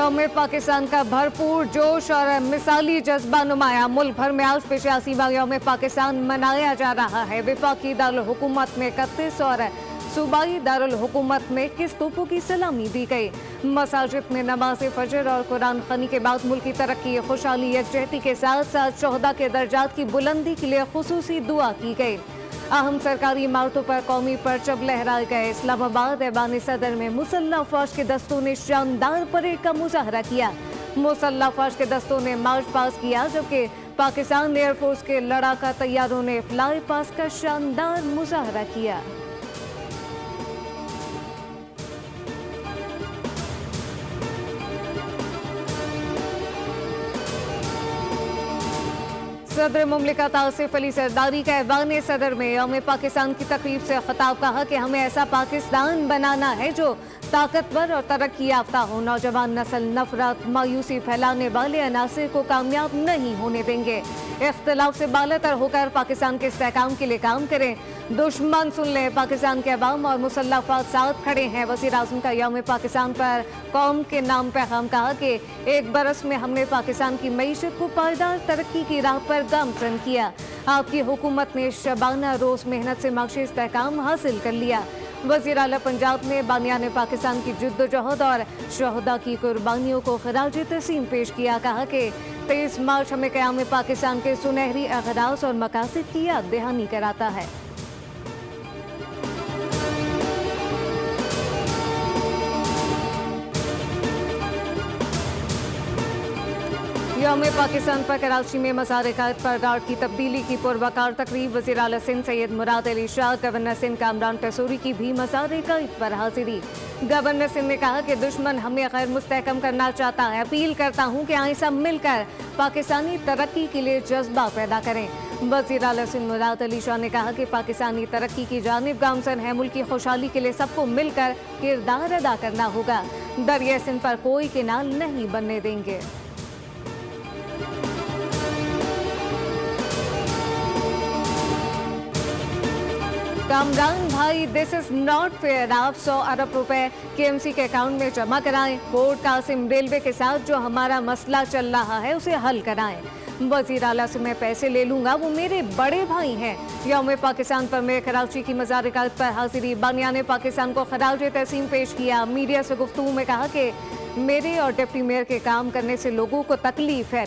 यौम पाकिस्तान का भरपूर जोश और मिसाली जज्बा नुमाया। मुल्क भर में आज 85वां यौम पाकिस्तान मनाया जा रहा है। वफाकी दारुल हुकूमत में 31 और सूबाई दारुल हुकूमत में 21 तोपों की सलामी दी गई। मसाजिद में नमाज फजर और कुरान ख़नी के बाद मुल्क की तरक्की, खुशहाली, यकजहती के साथ साथ शोहदा के दर्जात की बुलंदी के लिए खुसूसी दुआ की गई। अहम सरकारी इमारतों पर कौमी परचम लहराए गए। इस्लामाबाद ऐवान सदर में मुसल्लह फौज के दस्तों ने शानदार परेड का मुजाहरा किया। मुसल्लह फौज के दस्तों ने मार्च पास किया, जबकि पाकिस्तान एयरफोर्स के लड़ाका तैयारों ने फ्लाई पास का शानदार मुजाहरा किया। सदर मुमलिकत आसिफ अली जरदारी का ऐवान सदर में यौम पाकिस्तान की तकरीब से खिताब, कहा कि हमें ऐसा पाकिस्तान बनाना है जो ताकतवर और तरक्की याफ्ता हो। नौजवान नस्ल नफरत, मायूसी फैलाने वाले अनासिर को कामयाब नहीं होने देंगे। इख्तिलाफ से बालातर होकर पाकिस्तान के इस्तेहकाम के लिए काम करें। दुश्मन सुन ले, पाकिस्तान के अवाम और मुसल्लह अफवाज साथ खड़े हैं। वज़ीर आज़म का यौम पाकिस्तान पर कौम के नाम पैगाम, कहा कि एक बरस में हमने पाकिस्तान की मईशत को पायदार तरक्की की राह पर गामजन किया। आपकी हुकूमत ने शबाना रोज मेहनत से माशी इस्तेहकाम हासिल कर लिया। वज़ीर आला पंजाब ने बानियान पाकिस्तान की जिद्दोजहद और शहदा की कुर्बानियों को खराज तस्लीम पेश किया। कहा कि 23 मार्च हमें क़याम पाकिस्तान के सुनहरी अगराज और मकासद की याद दहानी कराता है। यौम पाकिस्तान पर कराची में मज़ार-ए-कायद पर गार्ड की तब्दीली की पुरवकार तकरीब। वज़ीर आला सिंध सैयद मुराद अली शाह, गवर्नर सिंध कामरान टसूरी की भी मज़ार-ए-कायद पर हाजिरी। गवर्नर सिंध ने कहा कि दुश्मन हमें गैर मुस्तहकम करना चाहता है। अपील करता हूँ कि आए सब मिलकर पाकिस्तानी तरक्की के लिए जज्बा पैदा करें। वज़ीर आला सिंध मुराद अली शाह ने कहा कि पाकिस्तानी तरक्की की जानिब गामजन है। मुल्क की खुशहाली के लिए सबको मिलकर किरदार अदा करना होगा। दरिया सिंध पर कोई किनाल नहीं बनने देंगे। कामरान भाई, दिस इज नॉट फेयर। आप 100 अरब रुपए KMC के अकाउंट में जमा कराएं। पोर्ट कासिम रेलवे के साथ जो हमारा मसला चल रहा है उसे हल कराएं। वज़ीर आला से मैं पैसे ले लूंगा, वो मेरे बड़े भाई हैं। यौम पाकिस्तान पर मैं कराची की मज़ार-ए-कायद पर हाजिरी। बानियान पाकिस्तान को खराज तहसीन पेश किया। मीडिया से गुफ्तगू में कहा कि मेरे और डिप्टी मेयर के काम करने से लोगों को तकलीफ है।